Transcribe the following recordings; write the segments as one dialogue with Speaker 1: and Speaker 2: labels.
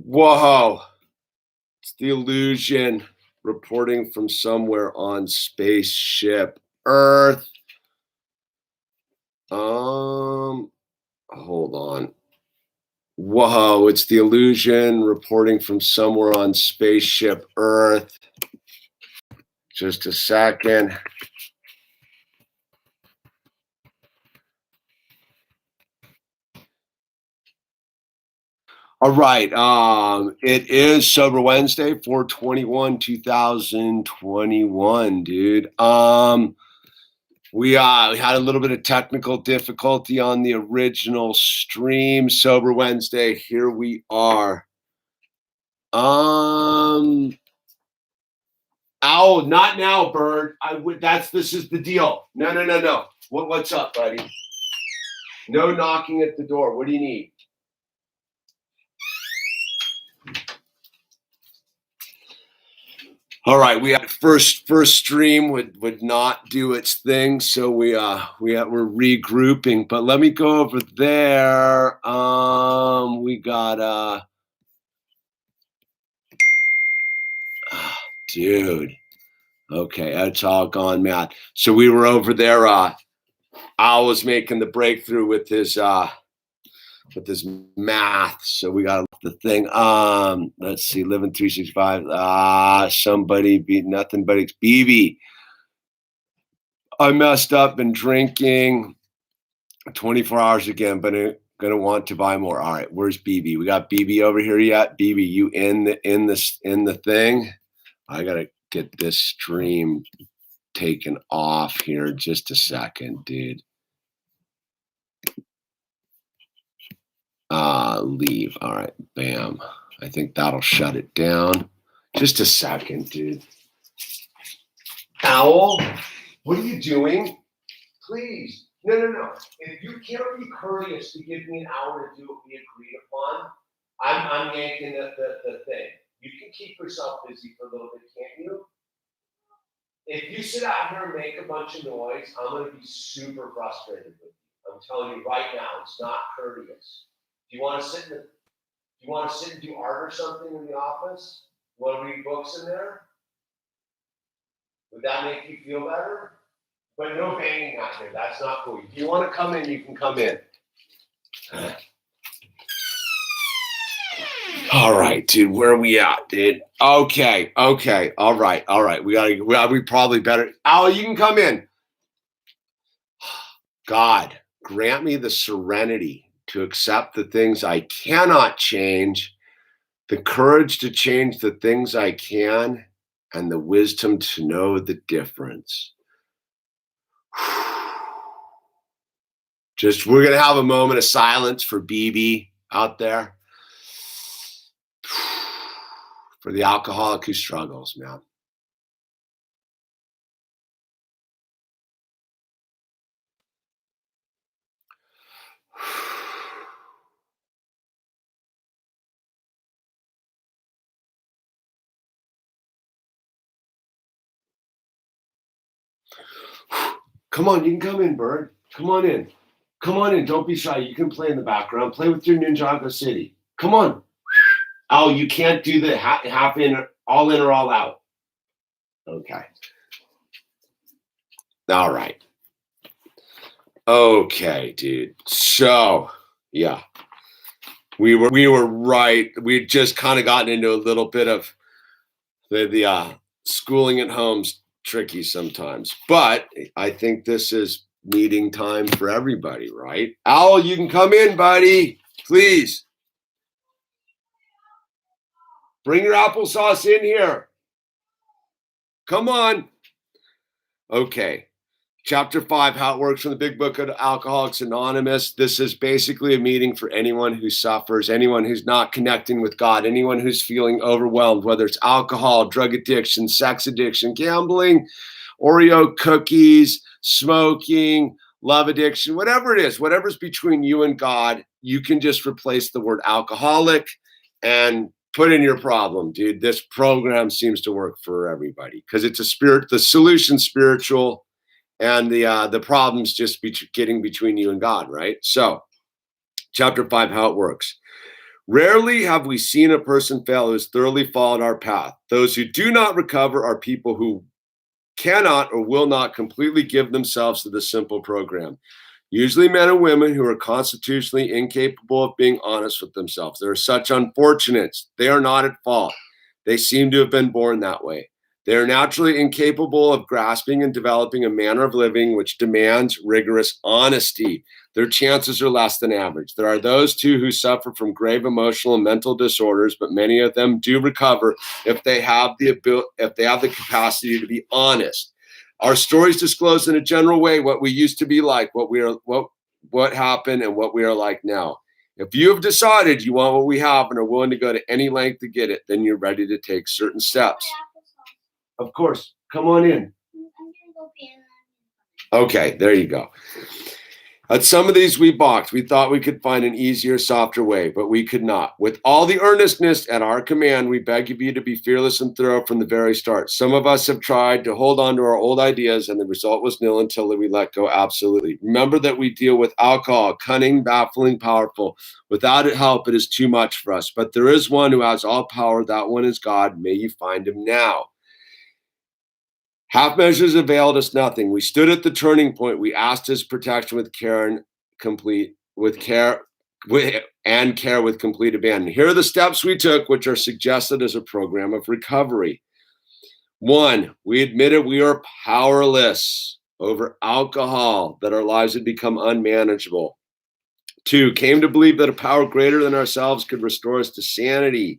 Speaker 1: Whoa. It's the illusion reporting from somewhere on spaceship Earth. Hold on. Whoa, it's the illusion reporting from somewhere on spaceship Earth. Just a second. All right. It is Sober Wednesday, 4/21/2021, dude. We had a little bit of technical difficulty on the original stream. Sober Wednesday. Here we are. Owl, not now, Bird. This is the deal. No. What's up, buddy? No knocking at the door. What do you need? All right, we had first stream would not do its thing, so we're regrouping. But let me go over there. We got dude. Okay, it's all gone mad. So we were over there. Al was making the breakthrough with his math. So we got the thing. Let's see, living 365. Somebody beat nothing but BB. I messed up and drinking 24 hours again, but I'm gonna want to buy more. All right, where's BB? We got BB over here yet? BB, you in the thing? I gotta get this stream taken off here. Just a second, dude. Leave. All right, bam. I think that'll shut it down. Just a second, dude. Owl, what are you doing? Please. No. If you can't be courteous to give me an hour to do what we agreed upon, I'm yanking the thing. You can keep yourself busy for a little bit, can't you? If you sit out here and make a bunch of noise, I'm going to be super frustrated with you. I'm telling you right now, it's not courteous. Do you want to sit and do art or something in the office? You want to read books in there? Would that make you feel better? But no banging out here. That's not cool. If you want to come in, you can come in. All right, dude. Where are we at, dude? Okay. All right. We probably better. Al, you can come in. God, grant me the serenity to accept the things I cannot change, the courage to change the things I can, and the wisdom to know the difference. We're going to have a moment of silence for BB out there. For the alcoholic who struggles, man. Come on, you can come in, Bird. Come on in. Don't be shy. You can play in the background. Play with your Ninjago City. Come on. Oh, you can't do the half in, all in or all out. Okay. All right. Okay, dude. So, yeah. We were right. We'd just kind of gotten into a little bit of the schooling at home's tricky sometimes. But I think this is meeting time for everybody, right? Owl, you can come in, buddy. Please. Bring your applesauce in here. Come on. Okay. Chapter 5, how it works from the big book of Alcoholics Anonymous. This is basically a meeting for anyone who suffers, anyone who's not connecting with God, anyone who's feeling overwhelmed, whether it's alcohol, drug addiction, sex addiction, gambling, Oreo cookies, smoking, love addiction, whatever it is, whatever's between you and God, you can just replace the word alcoholic and put in your problem, dude. This program seems to work for everybody because it's the solution spiritual.
Speaker 2: and the problems just getting between you and God, right? So, chapter 5, how it works. Rarely have we seen a person fail who has thoroughly followed our path. Those who do not recover are people who cannot or will not completely give themselves to the simple program. Usually men and women who are constitutionally incapable of being honest with themselves. There are such unfortunates. They are not at fault. They seem to have been born that way. They are naturally incapable of grasping and developing a manner of living which demands rigorous honesty. Their chances are less than average. There are those too who suffer from grave emotional and mental disorders, but many of them do recover if they have the capacity to be honest. Our stories disclose in a general way what we used to be like, what happened, and what we are like now. If you have decided you want what we have and are willing to go to any length to get it, then you're ready to take certain steps. Of course. Come on in. Okay, there you go. At some of these we balked. We thought we could find an easier, softer way, but we could not. With all the earnestness at our command, we beg of you to be fearless and thorough from the very start. Some of us have tried to hold on to our old ideas, and the result was nil until we let go absolutely. Remember that we deal with alcohol, cunning, baffling, powerful. Without help, it is too much for us. But there is one who has all power. That one is God. May you find him now. Half measures availed us nothing. We stood at the turning point. We asked his protection with care and complete abandon. Here are the steps we took, which are suggested as a program of recovery. 1, we admitted we are powerless over alcohol, that our lives had become unmanageable. 2, came to believe that a power greater than ourselves could restore us to sanity.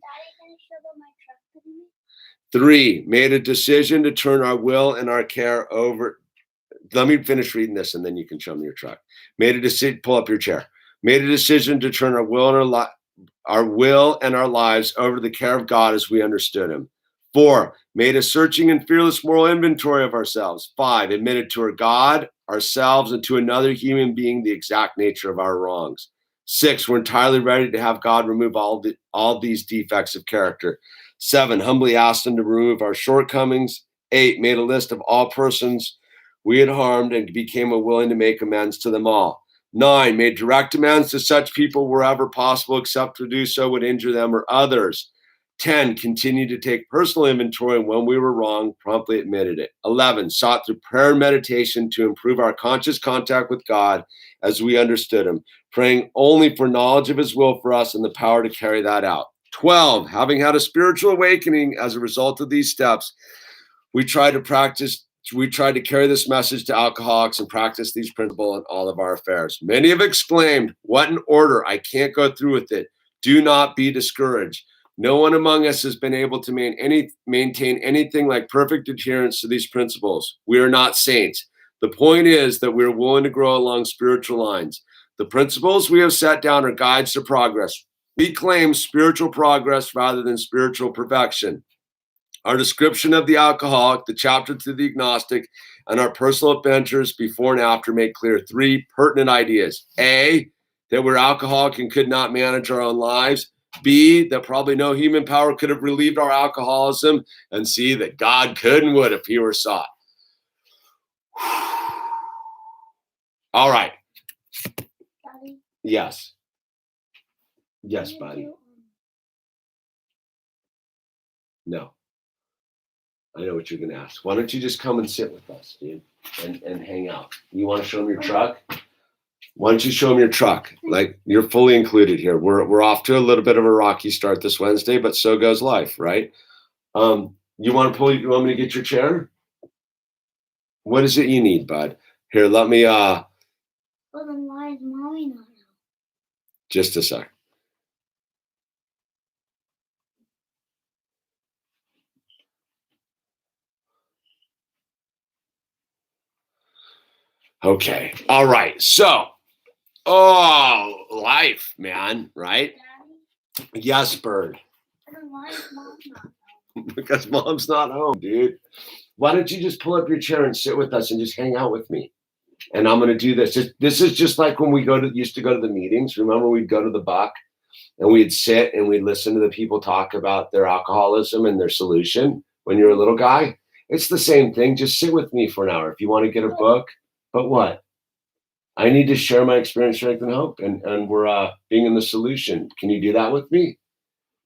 Speaker 2: 3, made a decision to turn our will and our care over. Let me finish reading this and then you can show me your truck. Made a decision, pull up your chair. Made a decision to turn our will and our lives over to the care of God as we understood him. 4, made a searching and fearless moral inventory of ourselves. 5, admitted to our God, ourselves, and to another human being the exact nature of our wrongs. 6, we're entirely ready to have God remove all these defects of character. 7, humbly asked him to remove our shortcomings. 8, made a list of all persons we had harmed and became willing to make amends to them all. 9, made direct amends to such people wherever possible, except to do so would injure them or others. 10, continued to take personal inventory, and when we were wrong, promptly admitted it. 11, sought through prayer and meditation to improve our conscious contact with God as we understood him, praying only for knowledge of his will for us and the power to carry that out. 12, having had a spiritual awakening as a result of these steps, we tried to carry this message to alcoholics and practice these principles in all of our affairs. Many have exclaimed, "What an order! I can't go through with it." Do not be discouraged. No one among us has been able to maintain anything like perfect adherence to these principles. We are not saints. The point is that we are willing to grow along spiritual lines. The principles we have set down are guides to progress. We claim spiritual progress rather than spiritual perfection. Our description of the alcoholic, the chapter to the agnostic, and our personal adventures before and after make clear 3 pertinent ideas. A, that we're alcoholic and could not manage our own lives. B, that probably no human power could have relieved our alcoholism. And C, that God could and would if he were sought. All right.
Speaker 3: Daddy,
Speaker 2: Yes. Yes, buddy. No. I know what you're going to ask. Why don't you just come and sit with us, dude, and hang out? You want to show them your truck? Why don't you show them your truck? Like, you're fully included here. We're off to a little bit of a rocky start this Wednesday, but so goes life, right? You want me to get your chair? What is it you need, bud? Here, let me
Speaker 3: well, then why is mommy not out?
Speaker 2: just a sec. Okay. All right. So, life, man, right?
Speaker 3: Daddy,
Speaker 2: Yes, Bird.
Speaker 3: then why is mom not out?
Speaker 2: Because mom's not home, dude. Why don't you just pull up your chair and sit with us and just hang out with me? And I'm going to do this. This is just like when we used to go to the meetings. Remember, we'd go to the Buck and we'd sit and we'd listen to the people talk about their alcoholism and their solution when you're a little guy. It's the same thing. Just sit with me for an hour. If you want to get a book, but what? I need to share my experience, strength, and hope, and we're being in the solution. Can you do that with me?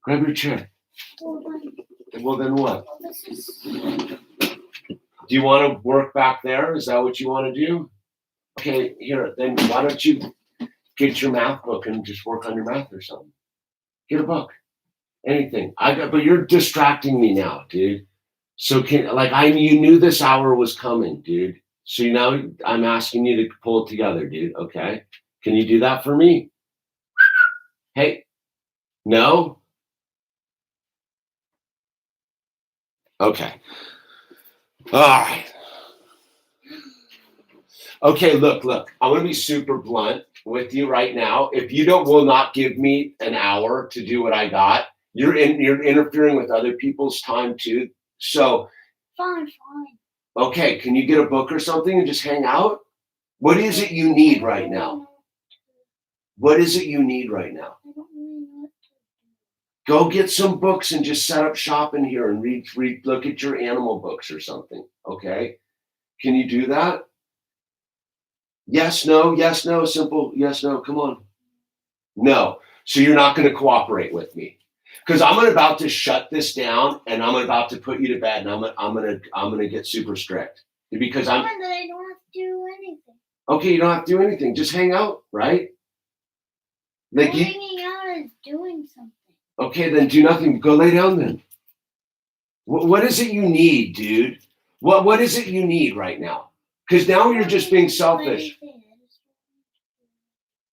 Speaker 2: Grab your chair. Well, then what? Do you want to work back there? Is that what you want to do? Okay, here, then why don't you get your math book and just work on your math or something? Get a book. Anything. But you're distracting me now, dude. So you knew this hour was coming, dude. So now I'm asking you to pull it together, dude. Okay. Can you do that for me? Hey, no? Okay. All right. Okay, look. I'm gonna be super blunt with you right now. If you will not give me an hour to do what I got, you're interfering with other people's time too. So
Speaker 3: Fine.
Speaker 2: okay, can you get a book or something and just hang out? What is it you need right now? What is it you need right now?
Speaker 3: I don't really know what to
Speaker 2: Go get some books and just set up shop in here and read, look at your animal books or something. Okay. Can you do that? Yes, no, simple. Yes, no, come on. No. So you're not going to cooperate with me because I'm about to shut this down and I'm about to put you to bed and I'm going to get super strict because
Speaker 3: do. Fine, then I don't have to do anything.
Speaker 2: Okay, you don't have to do anything. Just hang out, right? Like
Speaker 3: hanging out is doing something.
Speaker 2: Okay, then do nothing. Go lay down then. What is it you need, dude? What is it you need right now? Because now you're just being selfish.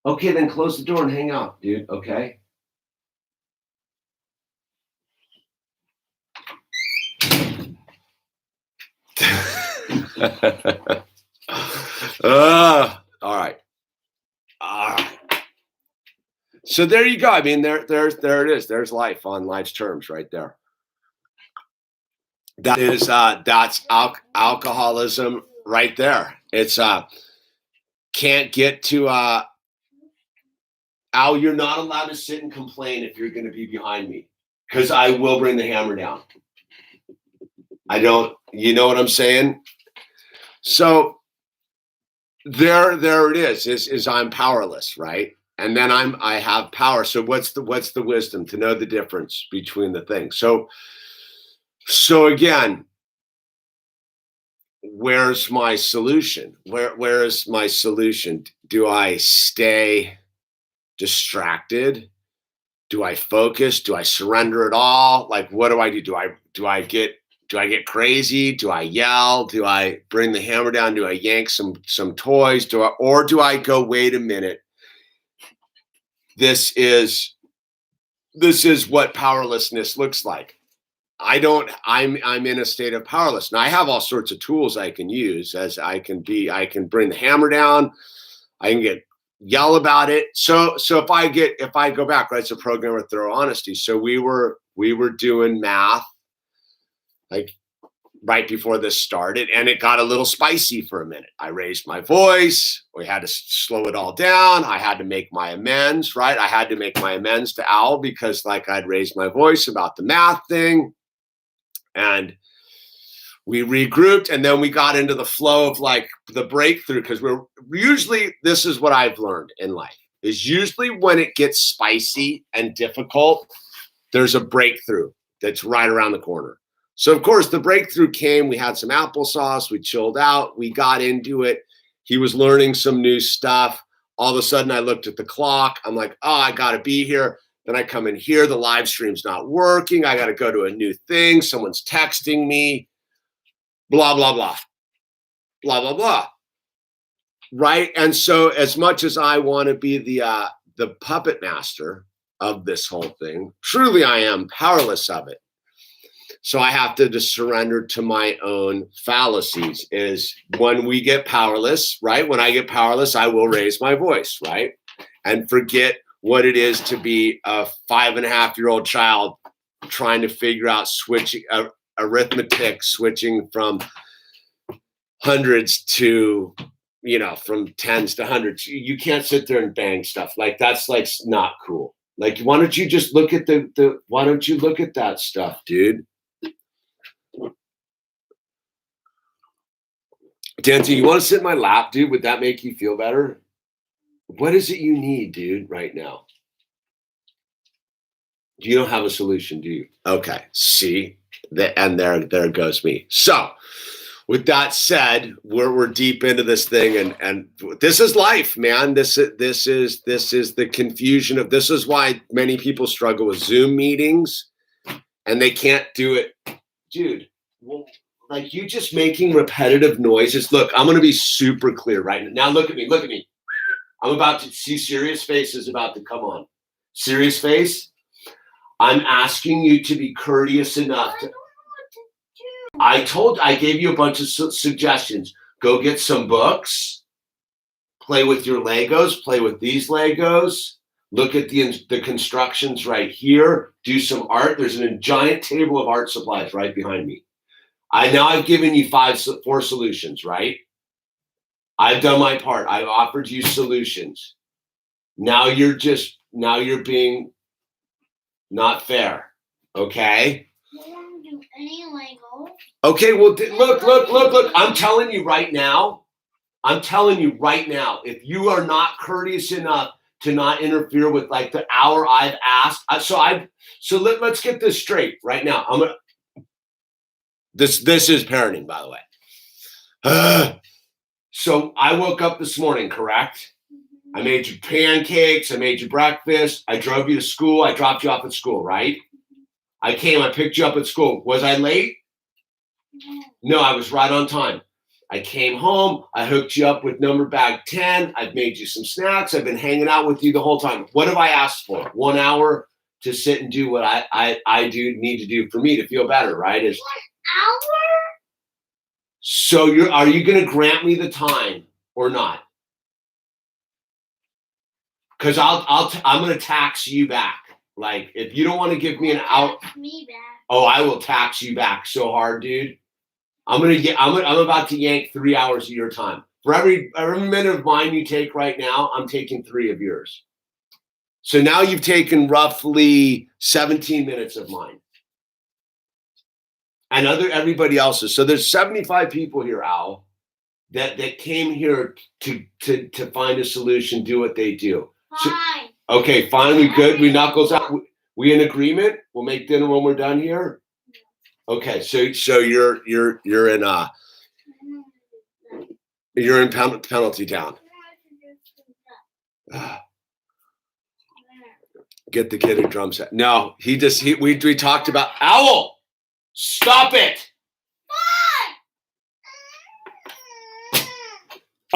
Speaker 2: Okay, then close the door and hang out, dude. Okay. All right. So there you go. I mean, there it is. There's life on life's terms right there. That is that's alcoholism right there. It's can't get to Al, you're not allowed to sit and complain if you're going to be behind me because I will bring the hammer down. I don't, you know what I'm saying? So there it is I'm powerless, right? And then I have power. So what's the wisdom to know the difference between the things? So again, where's my solution? Where is my solution? Do I stay distracted? Do I focus? Do I surrender it all? Like, what do I do? Do I get crazy? Do I yell? Do I bring the hammer down? Do I yank some toys? Or do I go, wait a minute? This is what powerlessness looks like. I'm in a state of powerless. Now I have all sorts of tools I can use I can bring the hammer down. I can yell about it. So if I go back, right, it's a program with thorough honesty. So we were doing math like right before this started, and it got a little spicy for a minute. I raised my voice. We had to slow it all down. I had to make my amends, right? I had to make my amends to Al because like I'd raised my voice about the math thing. And we regrouped, and then we got into the flow of like the breakthrough because this is what I've learned in life is usually when it gets spicy and difficult, there's a breakthrough that's right around the corner. So of course the breakthrough came, we had some applesauce, we chilled out, we got into it. He was learning some new stuff. All of a sudden I looked at the clock. I'm like, oh, I got to be here. Then I come in here, the live stream's not working. I got to go to a new thing. Someone's texting me, blah, blah, blah, blah, blah, blah. Right. And so as much as I want to be the puppet master of this whole thing, truly I am powerless of it. So I have to just surrender to my own fallacies is when we get powerless, right? When I get powerless, I will raise my voice, right? And forget what it is to be a 5.5-year-old child trying to figure out switching arithmetic, switching from hundreds to, from tens to hundreds. You can't sit there and bang stuff. Like that's like not cool. Like, why don't you just look at why don't you look at that stuff, dude? Dancy, you want to sit in my lap, dude? Would that make you feel better? What is it you need, dude, right now? You don't have a solution, do you? Okay, see, and there goes me. So, with that said, we're deep into this thing, and this is life, man. This is the confusion of this is why many people struggle with Zoom meetings, and they can't do it, dude. Well, like you just making repetitive noises. Look, I'm gonna be super clear right now. Now look at me, look at me. I'm about to see serious face is about to come on. Serious face. I'm asking you to be courteous enough to. I gave you a bunch of suggestions. Go get some books. Play with your Legos. Play with these Legos. Look at the constructions right here. Do some art. There's a giant table of art supplies right behind me. I've given you 4 solutions, right? I've done my part. I've offered you solutions. Now you're being not fair. Okay?
Speaker 3: You don't do any Legos.
Speaker 2: Okay, well, look. I'm telling you right now, if you are not courteous enough to not interfere with like the hour I've asked, let's get this straight right now. This is parenting, by the way. So I woke up this morning, correct? I made you pancakes. I made you breakfast. I drove you to school. I dropped you off at school, right? I picked you up at school. Was I late? No, I was right on time. I came home. I hooked you up with number bag 10. I've made you some snacks. I've been hanging out with you the whole time. What have I asked for? 1 hour to sit and do what I need to do for me to feel better, right?
Speaker 3: 1 hour?
Speaker 2: So are you going to grant me the time or not? Because I'm going to tax you back. Like if you don't want to give me an hour,
Speaker 3: Me back.
Speaker 2: oh, I will tax you back so hard, dude. I'm about to yank 3 hours of your time. For every minute of mine you take right now, I'm taking 3 of yours. So now you've taken roughly 17 minutes of mine. And everybody else's. So there's 75 people here, Al, that came here to find a solution, do what they do.
Speaker 3: Fine.
Speaker 2: So, okay, fine, we good. We knuckles out. We in agreement. We'll make dinner when we're done here. Okay, so you're in penalty town. Get the kid a drum set. No, we talked about Owl. Stop it.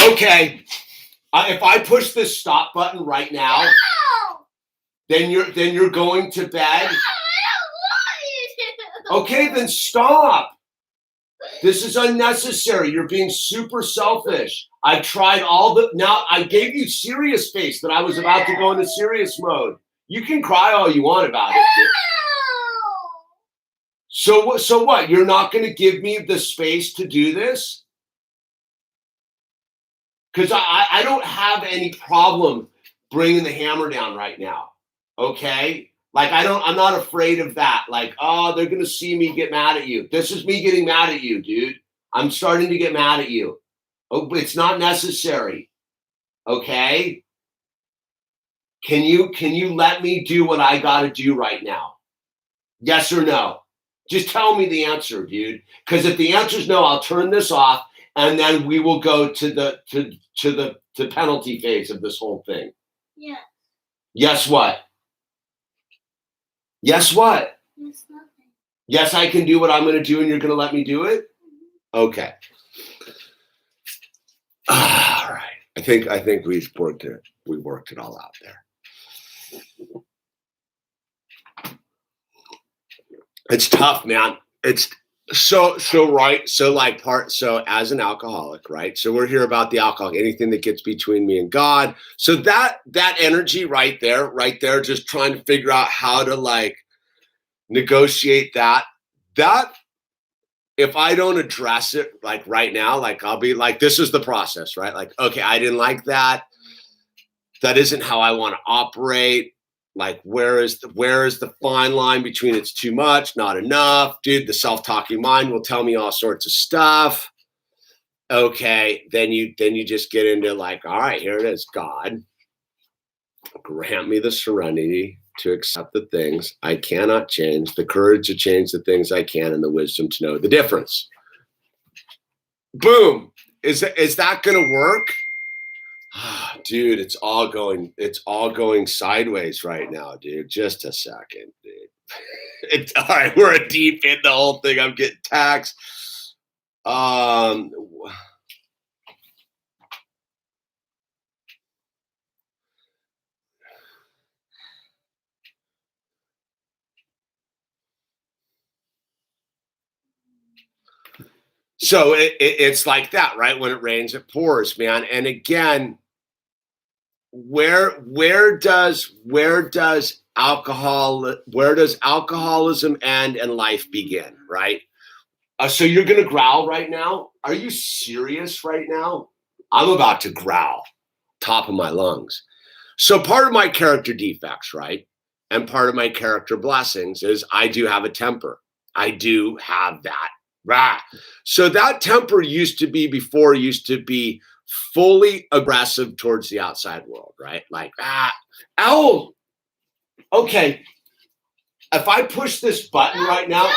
Speaker 2: Okay. If I push this stop button right now, then you're going to bed.
Speaker 3: I don't want you to.
Speaker 2: Okay, then stop. This is unnecessary. You're being super selfish. I've tried now I gave you serious face that I was about to go into serious mode. You can cry all you want about it. So what? You're not going to give me the space to do this? Because I don't have any problem bringing the hammer down right now. Okay? Like I'm not afraid of that. Like, oh, they're going to see me get mad at you. This is me getting mad at you, dude. I'm starting to get mad at you. Oh, but it's not necessary. Okay? Can you let me do what I got to do right now? Yes or no? Just tell me the answer, dude. Because if the answer is no, I'll turn this off, and then we will go to the penalty phase of this whole thing.
Speaker 3: Yeah.
Speaker 2: Yes, what? Yes, what?
Speaker 3: It's nothing.
Speaker 2: Yes, I can do what I'm going to do, and you're going to let me do it? Okay. All right. I think we've worked it all out there. It's tough, man. It's so right. So as an alcoholic, right? So we're here about the alcohol, anything that gets between me and God. So that energy right there, just trying to figure out how to like negotiate that if I don't address it like right now, like I'll be like, this is the process, right? Like, okay, I didn't like that. That isn't how I want to operate. Like, where is the fine line between it's too much, not enough? Dude, the self-talking mind will tell me all sorts of stuff. Okay, then you just get into like, all right, here it is. God, grant me the serenity to accept the things I cannot change, the courage to change the things I can, and the wisdom to know the difference. Boom. Is that gonna work? Dude, it's all going sideways right now, dude. Just a second, dude. All right, we're deep in the whole thing. I'm getting taxed. So it's like that, right? When it rains, it pours, man. And again, where does alcoholism end and life begin, right? So you're gonna growl right now? Are you serious right now? I'm about to growl, top of my lungs. So part of my character defects, right? And part of my character blessings is I do have a temper. I do have that. Right. So that temper used to be fully aggressive towards the outside world, right? Like, owl. Okay. If I push this button right now,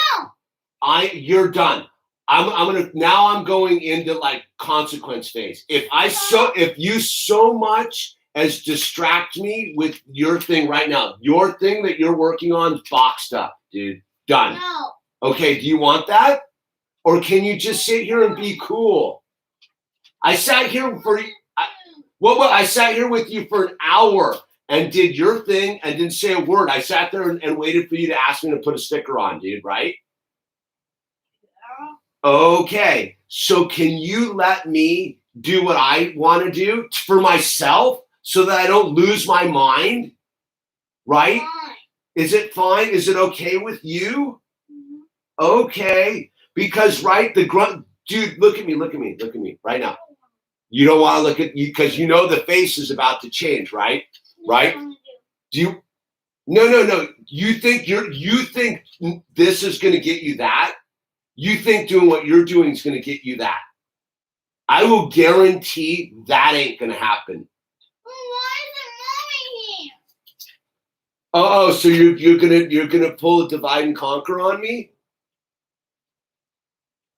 Speaker 2: you're done. I'm going into like consequence phase. If you so much as distract me with your thing right now, your thing that you're working on, boxed up, dude. Done.
Speaker 3: No.
Speaker 2: Okay, do you want that? Or can you just sit here and be cool? I sat here I sat here with you for an hour and did your thing and didn't say a word. I sat there and waited for you to ask me to put a sticker on, dude, right? Yeah. Okay, so can you let me do what I want to do for myself so that I don't lose my mind, right?
Speaker 3: Fine.
Speaker 2: Is it fine? Is it okay with you? Mm-hmm. Okay. Because, right, dude, look at me right now. You don't want to look at you because you know the face is about to change, right? Right? Do you? No. You think this is going to get you that? You think doing what you're doing is going to get you that? I will guarantee that ain't going to happen.
Speaker 3: Why is it mommy here?
Speaker 2: Oh, so you're gonna pull a divide and conquer on me?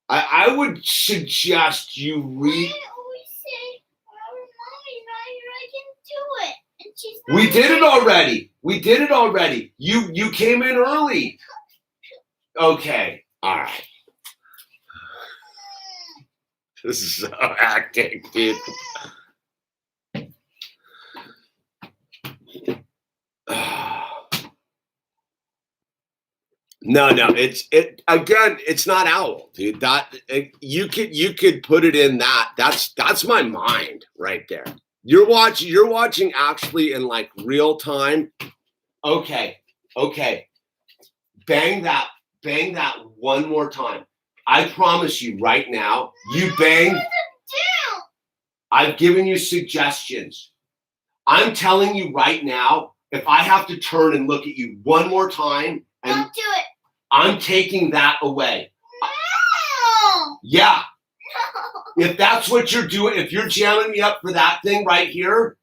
Speaker 2: I would suggest you read.
Speaker 3: I always say, mommy's not here, I can do it. And she's not
Speaker 2: We did it
Speaker 3: here.
Speaker 2: already. We did it already. You came in early. Okay. All right. This is so acting, dude. No, it's not owl, dude. You could put it in that. That's my mind right there. You're watching actually in like real time. Okay. Bang that one more time. I promise you right now, you bang. I've given you suggestions. I'm telling you right now, if I have to turn and look at you one more time, and
Speaker 3: Don't do it.
Speaker 2: I'm taking that away.
Speaker 3: No.
Speaker 2: Yeah.
Speaker 3: No.
Speaker 2: If that's what you're doing, if you're jamming me up for that thing right here,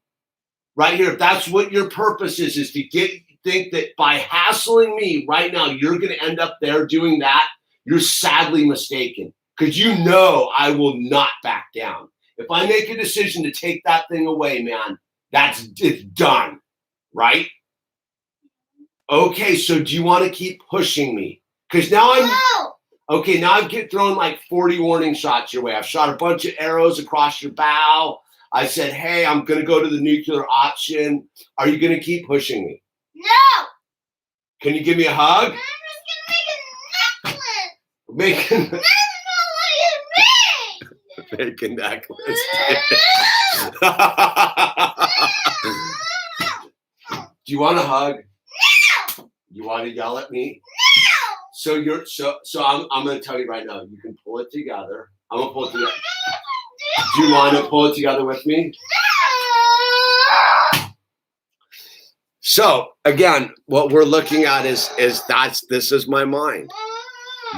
Speaker 2: if that's what your purpose is to think that by hassling me right now, you're going to end up there doing that, you're sadly mistaken. Because you know I will not back down. If I make a decision to take that thing away, man, it's done, right? Okay, so do you want to keep pushing me? Because now I'm throwing like 40 warning shots your way. I've shot a bunch of arrows across your bow. I said, hey, I'm going to go to the nuclear option. Are you going to keep pushing me?
Speaker 3: No.
Speaker 2: Can you give me a hug?
Speaker 3: I'm just going to make a necklace.
Speaker 2: Make a necklace. Do you want a hug?
Speaker 3: No.
Speaker 2: You want to yell at me?
Speaker 3: No.
Speaker 2: So I'm going to tell you right now. You can pull it together. I'm going to pull it together. Do you want to pull it together with me?
Speaker 3: No.
Speaker 2: So again, what we're looking at is this is my mind.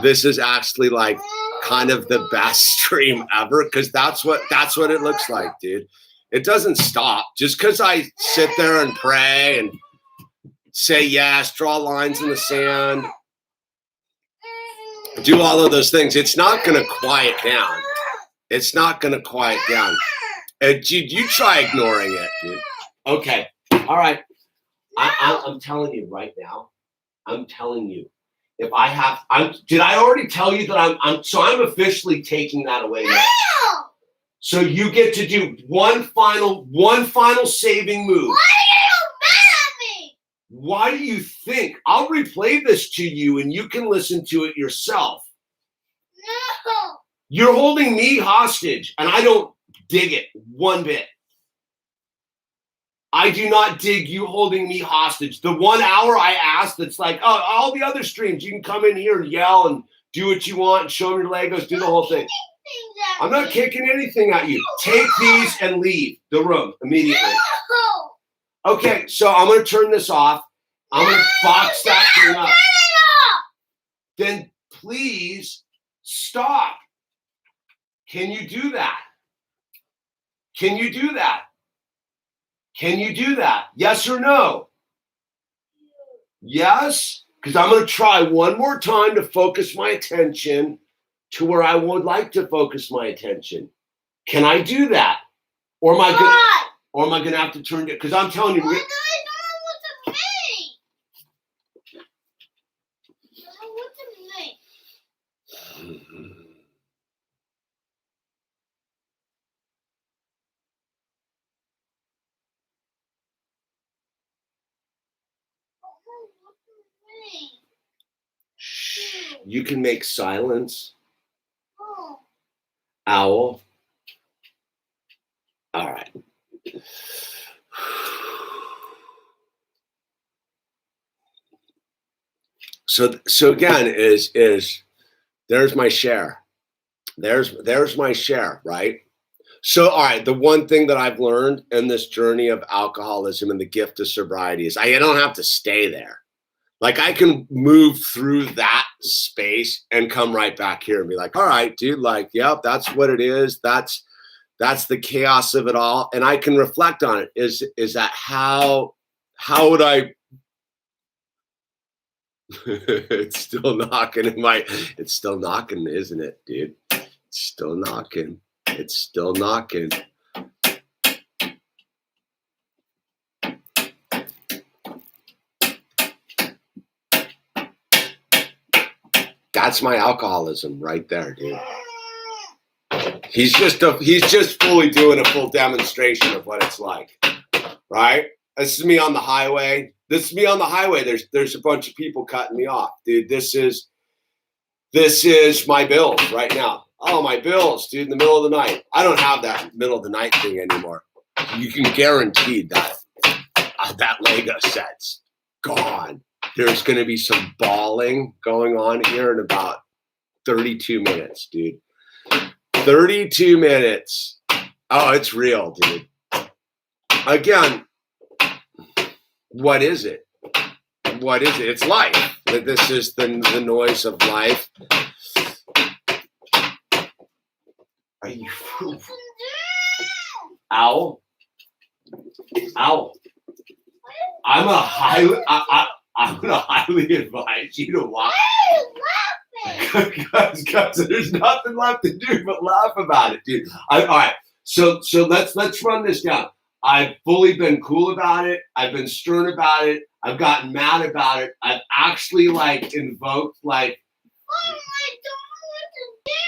Speaker 2: This is actually like kind of the best stream ever, because that's what it looks like, dude. It doesn't stop. Just because I sit there and pray and say yes, draw lines in the sand, do all of those things, it's not going to quiet down. It's not going to quiet down. You try ignoring it, dude. Okay. All right. I'm telling you right now. I'm telling you. If I have, did I already tell you that I'm officially taking that away now. So you get to do one final saving move.
Speaker 3: Why are you mad at me?
Speaker 2: Why do you think? I'll replay this to you and you can listen to it yourself.
Speaker 3: No.
Speaker 2: You're holding me hostage and I don't dig it one bit. I do not dig you holding me hostage. The 1 hour I asked, that's like, oh, all the other streams, you can come in here and yell and do what you want and show me your Legos, do the whole thing. I'm not kicking anything at you. Take these and leave the room immediately.
Speaker 3: No.
Speaker 2: Okay, so I'm going to turn this off. I'm going to box that thing up. Then please stop. Can you do that? Can you do that? Can you do that? Yes or no? Yes? Because I'm going to try one more time to focus my attention to where I would like to focus my attention. Can I do that? Or am I going to have to turn it? Because I'm telling you.
Speaker 3: Why do I know what to make? I don't know what to make.
Speaker 2: You can make silence.
Speaker 3: Oh.
Speaker 2: Owl. All right. So again is there's my share. There's my share, right? So all right, the one thing that I've learned in this journey of alcoholism and the gift of sobriety is I don't have to stay there. Like I can move through that space and come right back here and be like, all right, dude, like, yep, that's what it is. That's the chaos of it all. And I can reflect on it. Is that how would I, it's still knocking, isn't it, dude? It's still knocking. It's still knocking. That's my alcoholism right there, dude. He's just fully doing a full demonstration of what it's like, right? This is me on the highway. There's a bunch of people cutting me off, dude. This is my bills right now. Oh, my bills, dude, in the middle of the night. I don't have that middle of the night thing anymore. You can guarantee that that Lego set's gone. There's going to be some bawling going on here in about 32 minutes, dude. 32 minutes. Oh, it's real, dude. Again, what is it? What is it? It's life. This is the noise of life. Are you Owl? Owl. I'm gonna highly advise you to watch.
Speaker 3: Why are you laughing?
Speaker 2: Because there's nothing left to do but laugh about it, dude. All right. So let's run this down. I've fully been cool about it. I've been stern about it. I've gotten mad about it. I've actually invoked
Speaker 3: Mom, I don't know what to do.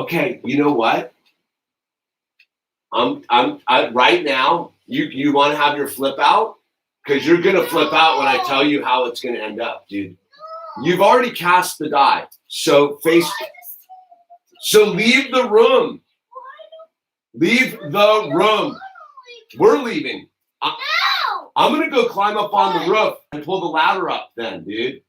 Speaker 2: Okay, you know what? I'm right now. You want to have your flip out? Because you're gonna flip out when I tell you how it's gonna end up, dude. You've already cast the die. So leave the room. Leave the room. We're leaving. I'm gonna go climb up on the roof and pull the ladder up then, dude.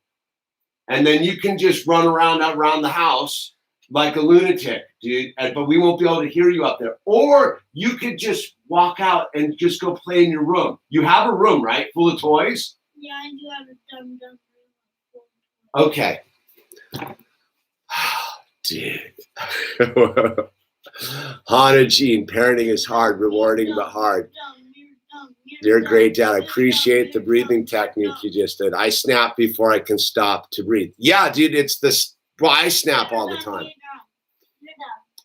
Speaker 2: And then you can just run around the house like a lunatic, dude. But we won't be able to hear you up there. Or you could just walk out and just go play in your room. You have a room, right? Full of toys?
Speaker 3: Yeah, I do have a dumb room.
Speaker 2: Okay. Dude. Hannah Jean, parenting is hard, rewarding but hard. You're a great dad. I appreciate the breathing technique you just did. I snap before I can stop to breathe. Yeah, dude, it's this. Well, I snap all the time.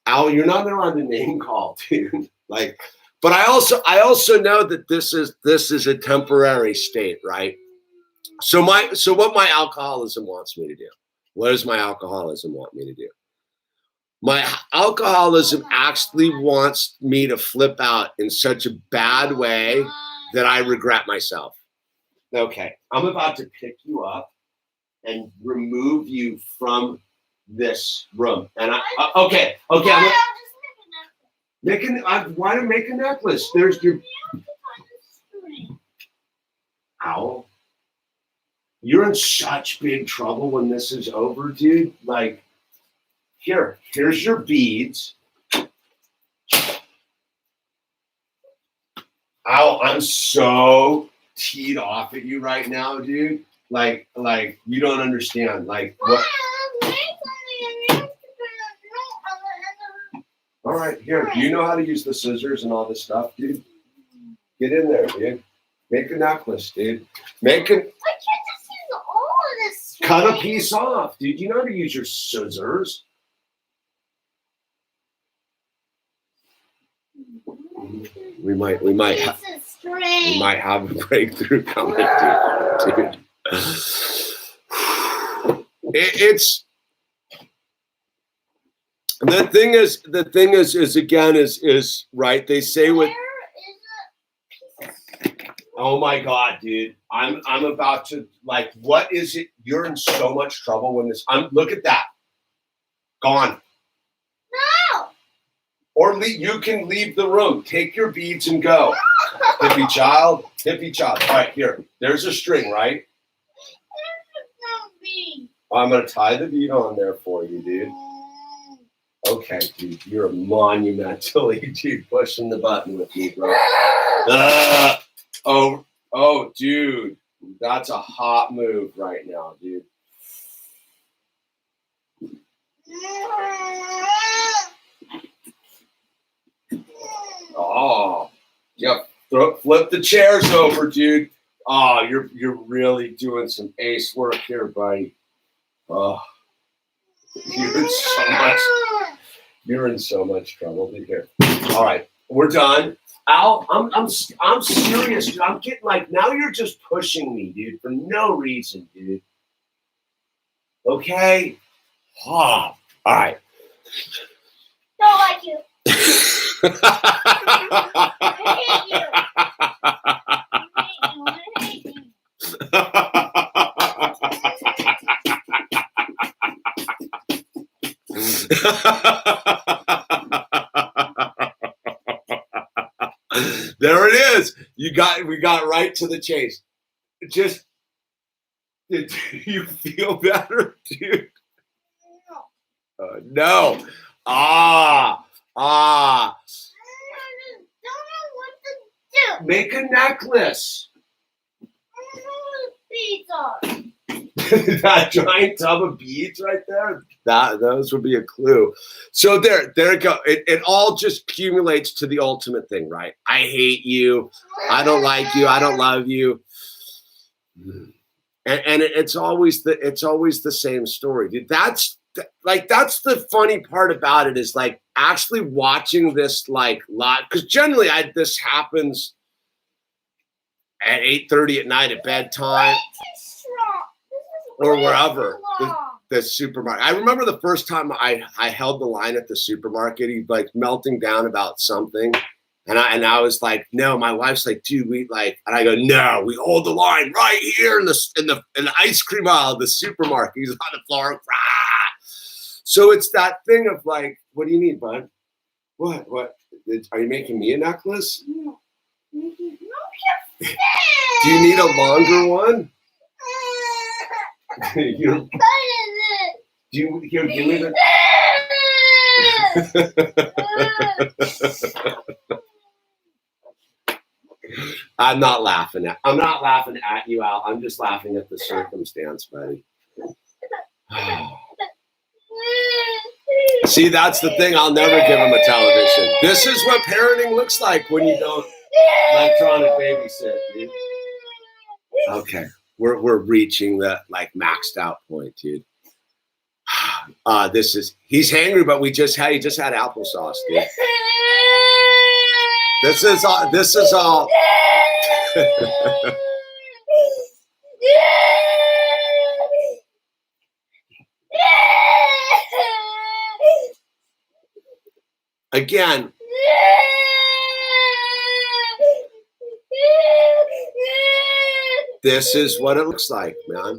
Speaker 2: Al, you're not allowed to name call, dude. Like, but I also know that this is a temporary state, right? So what my alcoholism wants me to do? What does my alcoholism want me to do? My alcoholism actually wants me to flip out in such a bad way that I regret myself. Okay, I'm about to pick you up and remove you from this room. And okay. Why to make a necklace? There's your Owl. You're in such big trouble when this is over, dude. Like, here's your beads. Ow, I'm so teed off at you right now, dude. Like you don't understand. Like what? All right, here. Do you know how to use the scissors and all this stuff, dude? Get in there, dude. Make a necklace, dude.
Speaker 3: I can't just use all of this.
Speaker 2: Cut a piece off, dude. You know how to use your scissors. We might have a breakthrough coming, dude. It's the thing is again is right. They say what. Oh my God, dude. I'm about to, like, what is it? You're in so much trouble when this, look at that. Gone.
Speaker 3: No.
Speaker 2: Or you can leave the room. Take your beads and go. Hippie child. All right, here. There's a string, right? I'm going to tie the bead on there for you, dude. Okay, dude. You're monumentally, dude, pushing the button with me, bro. Oh, dude, that's a hot move right now, dude. Oh, yep. Flip the chairs over, dude. Oh, you're really doing some ace work here, buddy. Oh, you're in so much trouble, dude. Here. All right, we're done. Al, I'm serious, dude. I'm getting like, now you're just pushing me, dude, for no reason, dude. Okay? Oh, all right.
Speaker 3: Don't like you. I hate you. I hate you.
Speaker 2: There it is. We got right to the chase. Just, do you feel better, dude? No.
Speaker 3: I don't know what to do.
Speaker 2: Make a necklace.
Speaker 3: I don't know what the beads are.
Speaker 2: That giant tub of beads right there. Those would be a clue. So there it go. It all just accumulates to the ultimate thing, right? I hate you. I don't like you. I don't love you. And it's always the same story, dude. That's the funny part about it is like actually watching this like live, because generally this happens at 8:30 at night at bedtime or wherever. The supermarket. I remember the first time I held the line at the supermarket, he like melting down about something. And I was like, no, my wife's like, dude, we like, and I go, no, we hold the line right here in the ice cream aisle of the supermarket. He's on the floor. Rah! So it's that thing of like, what do you need, bud? What? Are you making me a necklace?
Speaker 3: No.
Speaker 2: Do you need a longer one? Give me the. I'm not laughing at you, Al. I'm just laughing at the circumstance, buddy. See, that's the thing. I'll never give him a television. This is what parenting looks like when you don't electronic babysit, dude. Okay, we're reaching the like maxed out point, dude. He's hangry, but he just had applesauce, dude. This is all. Again, this is what it looks like, man.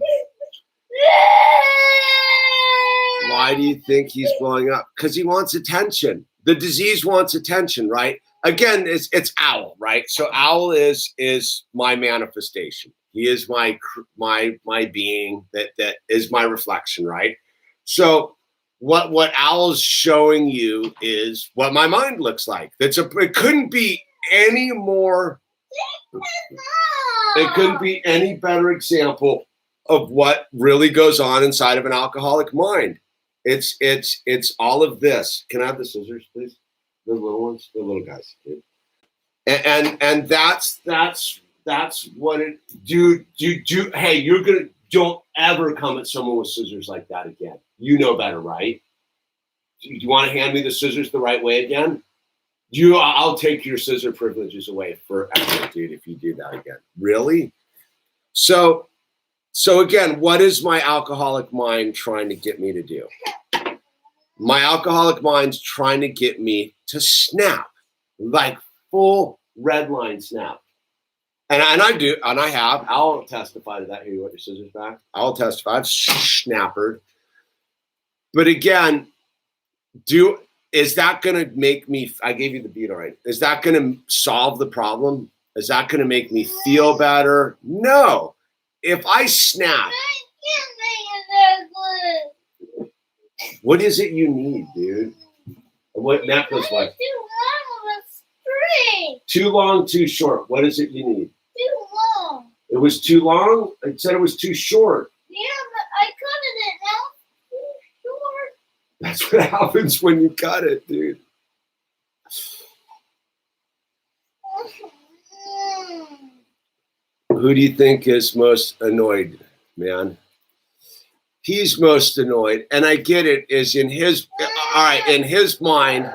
Speaker 2: Why do you think he's blowing up? Because he wants attention. The disease wants attention, right? Again, it's Owl, right? So Owl is my manifestation. He is my being that is my reflection, right? So what Owl's showing you is what my mind looks like. It couldn't be any more. It couldn't be any better example of what really goes on inside of an alcoholic mind. It's all of this. Can I have the scissors, please? The little ones, the little guys. Dude. And that's what it do. Hey, don't ever come at someone with scissors like that again. You know better, right? Do you want to hand me the scissors the right way again? I'll take your scissor privileges away forever, dude, if you do that again. Really? So again, what is my alcoholic mind trying to get me to do? My alcoholic mind's trying to get me to snap, like full red line snap. And I do, and I have. I'll testify to that. Here, you want your scissors back? I'll testify. I've snappered. But again, is that going to make me, I gave you the beat, all right. Is that going to solve the problem? Is that going to make me feel better? No. If I snap, what is it you need, dude? What necklace like?
Speaker 3: Too long of a string.
Speaker 2: Too long, too short. What is it you need?
Speaker 3: Too long.
Speaker 2: It was too long? I said it was too short.
Speaker 3: Yeah, but I cut it now. Too short.
Speaker 2: That's what happens when you cut it, dude. Who do you think is most annoyed, man? He's most annoyed, and I get it. Is in his in his mind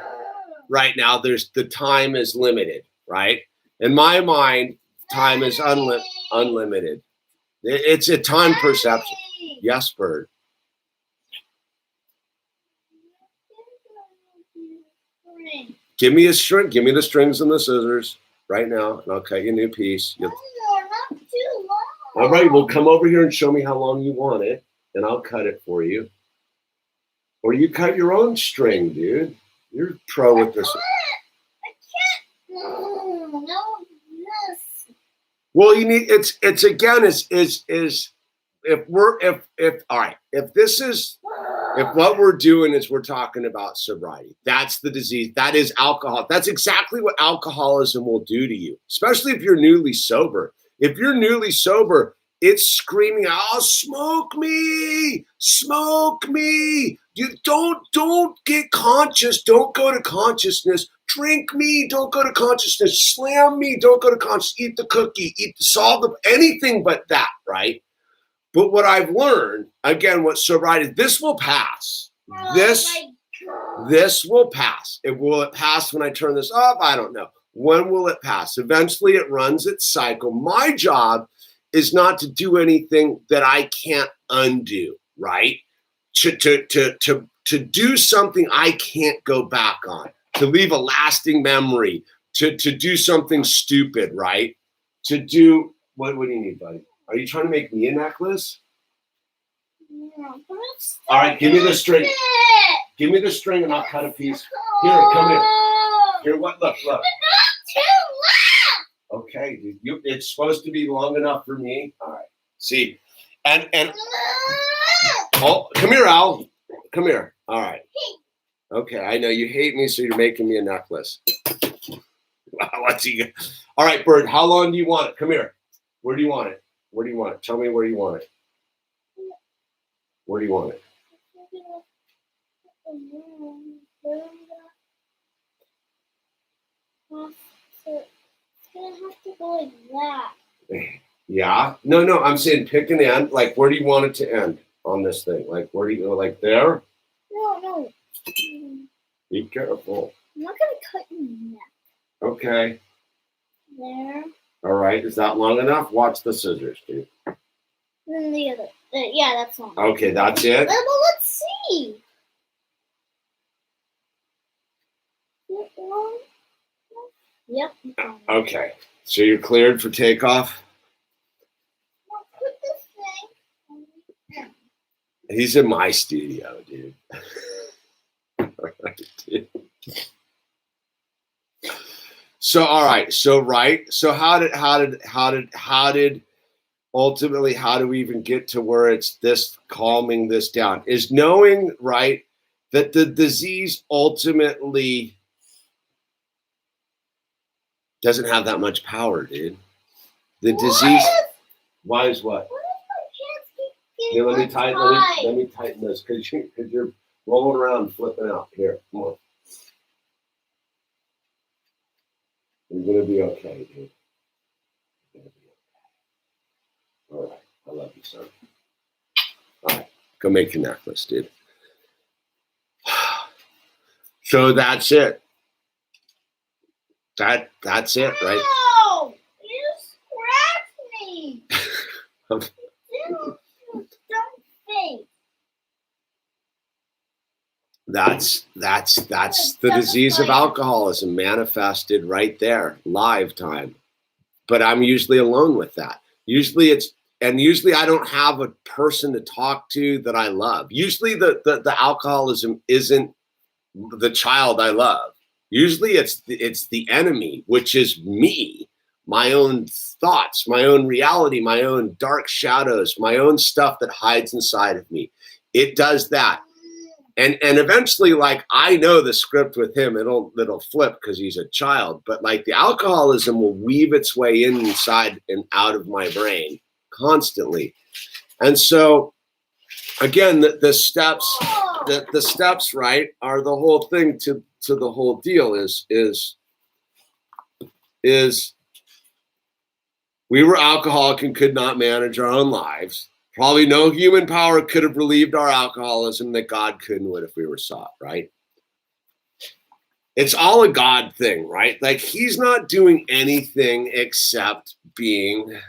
Speaker 2: right now. The time is limited, right? In my mind, time is unlimited. It's a time perception. Yes, Bird. Give me a string. Give me the strings and the scissors right now, and I'll cut you a new piece.
Speaker 3: No, not too long.
Speaker 2: All right, well, come over here and show me how long you want it, and I'll cut it for you. Or you cut your own string, dude. You're pro with this.
Speaker 3: I can't. No, yes.
Speaker 2: Well, you need it's again is if what we're doing is we're talking about sobriety, that's the disease, that is alcohol. That's exactly what alcoholism will do to you, especially if you're newly sober. If you're newly sober, it's screaming, "Oh, smoke me, smoke me." You don't get conscious. Don't go to consciousness. Drink me. Don't go to consciousness. Slam me. Don't go to consciousness. Eat the cookie. Solve anything but that, right? But what I've learned, again, what sobriety, this will pass. This will pass. Will it pass when I turn this off? I don't know. When will it pass? Eventually it runs its cycle. My job is not to do anything that I can't undo, right? To do something I can't go back on, to leave a lasting memory, to do something stupid, right? To do, what do you need, buddy? Are you trying to make me a necklace?
Speaker 3: No,
Speaker 2: all right, give me the string. Give me the string and I'll cut a piece. Here, come here. Here, what? Look.
Speaker 3: But not too long.
Speaker 2: Okay, dude, it's supposed to be long enough for me. All right. See, and oh, come here, Al. Come here. All right. Okay, I know you hate me, so you're making me a necklace. Wow, what's he? All right, Bird. How long do you want it? Come here. Where do you want it? Where do you want it? Tell me where you want it. Where do you want it?
Speaker 3: It's gonna have to go like that.
Speaker 2: Yeah. No, I'm saying pick an end. Like, where do you want it to end on this thing? Like, where do you go? Like there?
Speaker 3: No.
Speaker 2: Be careful.
Speaker 3: I'm not gonna cut your neck.
Speaker 2: Okay.
Speaker 3: There.
Speaker 2: All right. Is that long enough? Watch the scissors, dude.
Speaker 3: And then the other. Yeah, that's long.
Speaker 2: Okay, that's it.
Speaker 3: Well, let's see. Yep.
Speaker 2: Okay. So you're cleared for takeoff?
Speaker 3: Now put this thing.
Speaker 2: He's in my studio, dude. So all right. So right. So how did ultimately, how do we even get to where it's this calming this down? Is knowing, right, that the disease ultimately doesn't have that much power, dude. The disease. Why is what? Here, let me tighten this because you're rolling around and flipping out. Here, come on. You're gonna be okay, dude. You're gonna be okay. All right, I love you, son. All right, go make your necklace, dude. So that's it. That's it, right?
Speaker 3: Ow! You scratched me. Don't fake.
Speaker 2: That's the disease of alcoholism manifested right there, live time. But I'm usually alone with that. Usually I don't have a person to talk to that I love. Usually the alcoholism isn't the child I love. Usually it's the enemy, which is me, my own thoughts, my own reality, my own dark shadows, my own stuff that hides inside of me. It does that. And eventually, like, I know the script with him, it'll flip because he's a child, but like the alcoholism will weave its way inside and out of my brain constantly. And so again, the steps, the steps, right, are the whole thing to the whole deal is we were alcoholic and could not manage our own lives. Probably no human power could have relieved our alcoholism that God couldn't would if we were sought, right? It's all a God thing, right? Like he's not doing anything except being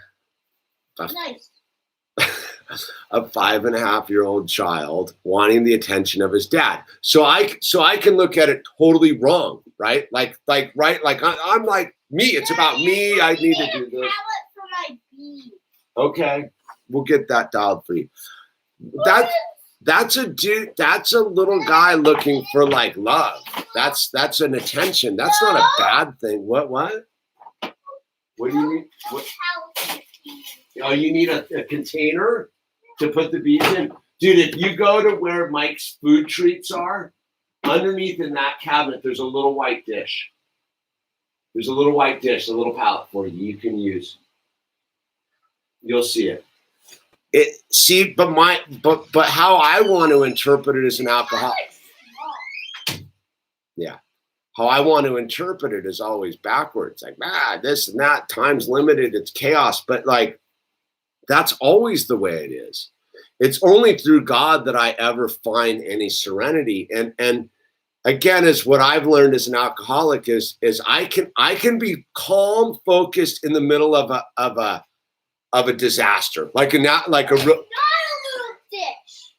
Speaker 3: Nice.
Speaker 2: a 5.5-year-old child wanting the attention of his dad. So I can look at it totally wrong, right? Like I'm like me. It's about me. I need to do this.
Speaker 3: For my bee.
Speaker 2: Okay, we'll get that dialed for you. That's a dude. That's a little guy looking for like love. That's an attention. That's not a bad thing. What? What do you mean? What? Oh, you need a container to put the bees in? Dude, if you go to where Mike's food treats are, underneath in that cabinet, there's a little white dish. There's a little white dish, a little palette for you can use. You'll see it. But how I want to interpret it as an alcoholic. Yeah. How I want to interpret it is always backwards. Like, this and that, time's limited, it's chaos. But like, that's always the way it is. It's only through God that I ever find any serenity. And again, is what I've learned as an alcoholic is I can be calm, focused in the middle of a disaster, like a
Speaker 3: not a little dish.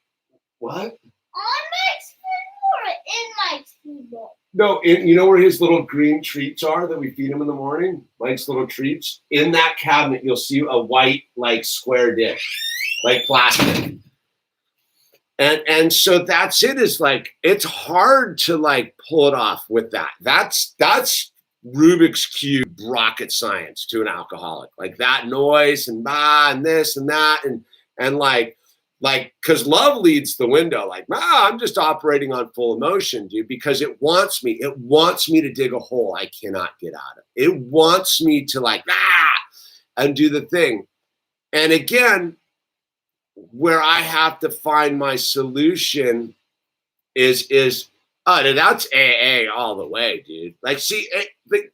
Speaker 2: What?
Speaker 3: On Mike's food or in Mike's food bowl?
Speaker 2: No, you know where his little green treats are that we feed him in the morning? Mike's little treats. In that cabinet, you'll see a white, like, square dish, like plastic. And so that's it. Is like it's hard to like pull it off with that. That's Rubik's Cube rocket science to an alcoholic. Like that noise and and this and that and like because love leads the window. Like I'm just operating on full emotion, dude, because it wants me to dig a hole I cannot get out of. It wants me to like and do the thing. And again, where I have to find my solution that's AA all the way, dude. Like, see,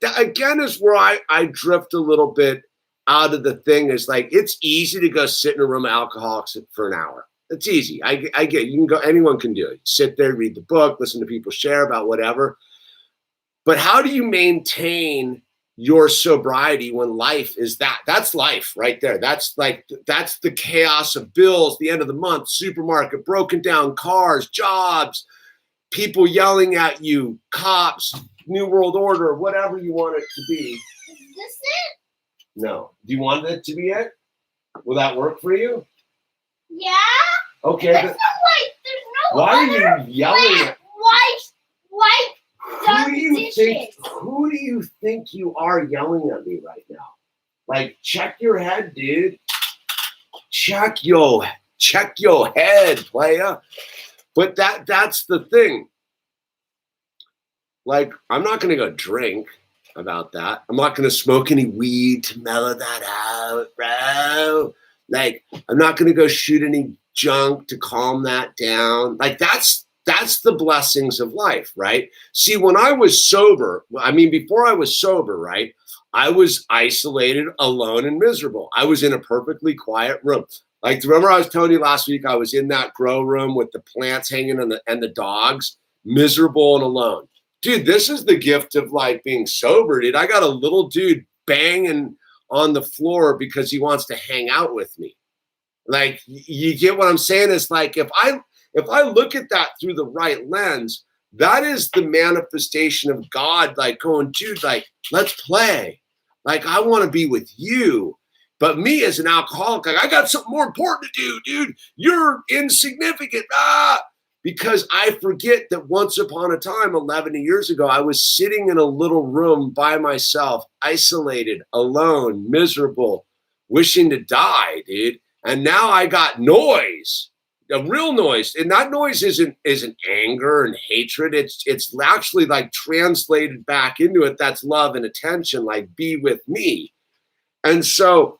Speaker 2: that again is where I drift a little bit out of the thing. Is like, it's easy to go sit in a room of alcoholics for an hour. It's easy. I get, you can go, anyone can do it. Sit there, read the book, listen to people share about whatever. But how do you maintain your sobriety when life is that? That's life right there. That's the chaos of bills, the end of the month, supermarket, broken down cars, jobs, people yelling at you, cops, New World Order, whatever you want it to be.
Speaker 3: Is this it?
Speaker 2: No. Do you want it to be it? Will that work for you?
Speaker 3: Yeah.
Speaker 2: Okay.
Speaker 3: There's no
Speaker 2: why
Speaker 3: other
Speaker 2: are you yelling at?
Speaker 3: White
Speaker 2: Who do you
Speaker 3: dishes.
Speaker 2: think you are yelling at me right now? Like, check your head, dude. Check your head, playa. But that's the thing. Like, I'm not gonna go drink about that. I'm not gonna smoke any weed to mellow that out, bro. Like, I'm not gonna go shoot any junk to calm that down. Like, that's the blessings of life, right? See, when I was sober, before I was sober, right, I was isolated, alone, and miserable. I was in a perfectly quiet room. Like, remember I was telling you last week, I was in that grow room with the plants hanging and the dogs, miserable and alone. Dude, this is the gift of like being sober, dude. I got a little dude banging on the floor because he wants to hang out with me. Like, you get what I'm saying? It's like, if I look at that through the right lens, that is the manifestation of God, like going, dude, like, let's play. Like, I want to be with you. But me as an alcoholic, like, I got something more important to do, dude. You're insignificant. Because I forget that once upon a time, 11 years ago, I was sitting in a little room by myself, isolated, alone, miserable, wishing to die, dude. And now I got noise, a real noise. And that noise isn't anger and hatred. It's actually like translated back into it. That's love and attention, like, be with me. And so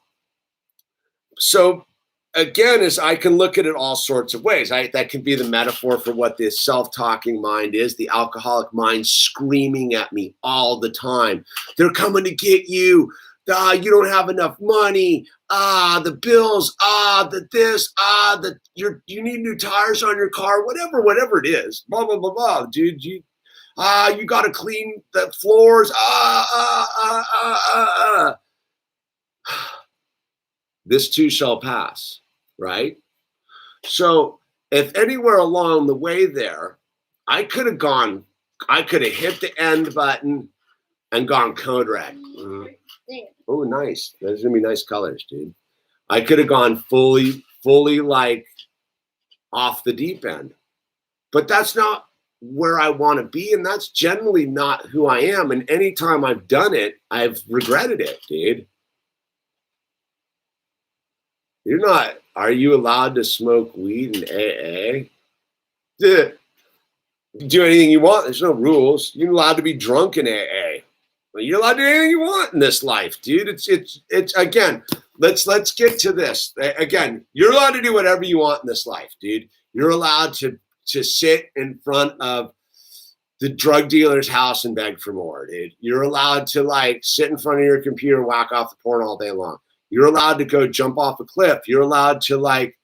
Speaker 2: again, is I can look at it all sorts of ways. That can be the metaphor for what this self-talking mind is, the alcoholic mind screaming at me all the time. They're coming to get you. You don't have enough money. The bills. You need new tires on your car. Whatever it is. Blah blah blah blah. Dude, you got to clean the floors. This too shall pass, right? So if anywhere along the way there, I could have hit the end button and gone code red. Oh, nice. Those are gonna be nice colors, dude. I could have gone fully like off the deep end. But that's not where I want to be, and that's generally not who I am. And anytime I've done it, I've regretted it, dude. Are you allowed to smoke weed in AA? Do anything you want. There's no rules. You're allowed to be drunk in AA. You're allowed to do anything you want in this life, dude. It's again, let's get to this. Again, you're allowed to do whatever you want in this life, dude. You're allowed to sit in front of the drug dealer's house and beg for more, dude. You're allowed to like sit in front of your computer and whack off the porn all day long. You're allowed to go jump off a cliff. You're allowed to like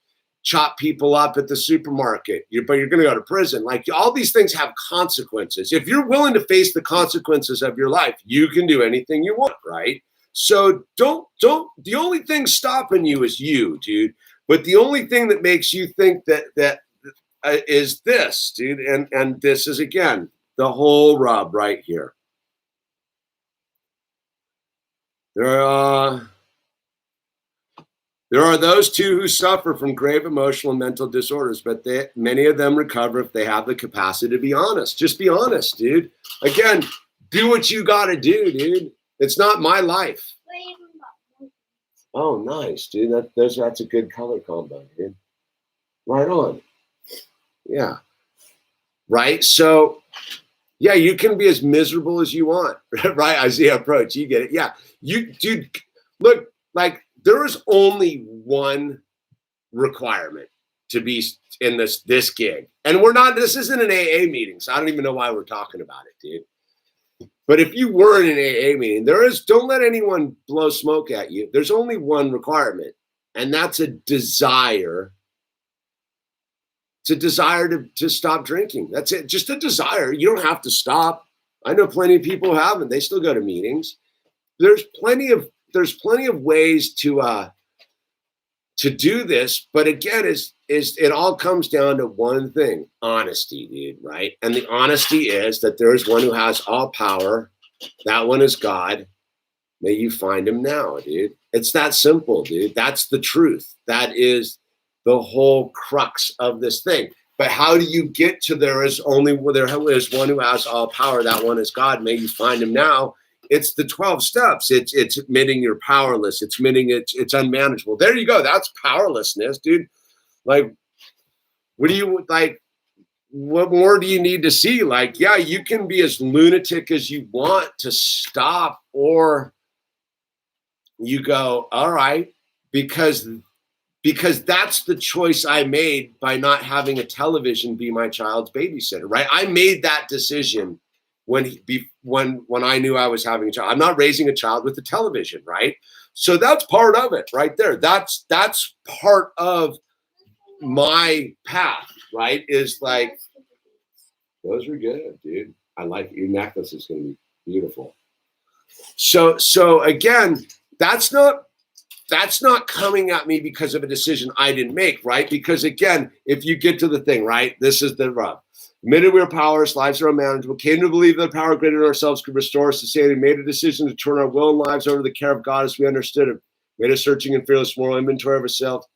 Speaker 2: chop people up at the supermarket. But you're going to go to prison. Like, all these things have consequences. If you're willing to face the consequences of your life, you can do anything you want, right? So don't. The only thing stopping you is you, dude. But the only thing that makes you think that is this, dude. And this is, again, the whole rub right here. There are those too who suffer from grave emotional and mental disorders, but many of them recover if they have the capacity to be honest. Just be honest, dude. Again, do what you got to do, dude. It's not my life. Oh, nice, dude. That's a good color combo, dude. Right on. Yeah. Right? So, yeah, you can be as miserable as you want, right? Isaiah approach. You get it. Yeah. Dude, look, like, there is only one requirement to be in this gig. And we're not, this isn't an AA meeting, so I don't even know why we're talking about it, dude. But if you were in an AA meeting, don't let anyone blow smoke at you. There's only one requirement, and that's a desire. It's a desire to stop drinking. That's it. Just a desire. You don't have to stop. I know plenty of people who haven't. They still go to meetings. There's plenty of ways to do this, but again, is it all comes down to one thing: honesty, dude, right? And the honesty is that there is one who has all power. That one is God. May you find him now, dude. It's that simple, dude. That's the truth. That is the whole crux of this thing. But how do you get to there is one who has all power? That one is God. May you find him now. It's the 12 steps. It's admitting you're powerless. It's admitting it's unmanageable. There you go. That's powerlessness, dude. Like, what more do you need to see? Like, yeah, you can be as lunatic as you want to stop, or you go, all right, because that's the choice I made by not having a television be my child's babysitter, right? I made that decision when I knew I was having a child. I'm not raising a child with a television, right? So that's part of it right there. That's part of my path, right? Is like, those are good, dude. I like your necklace is going to be beautiful. So again, that's not coming at me because of a decision I didn't make, right? Because again, if you get to the thing, right, this is the rub. Admitted we are powerless, lives are unmanageable, came to believe that power greater than ourselves could restore us to sanity, made a decision to turn our will and lives over to the care of God as we understood it, made a searching and fearless moral inventory of ourselves,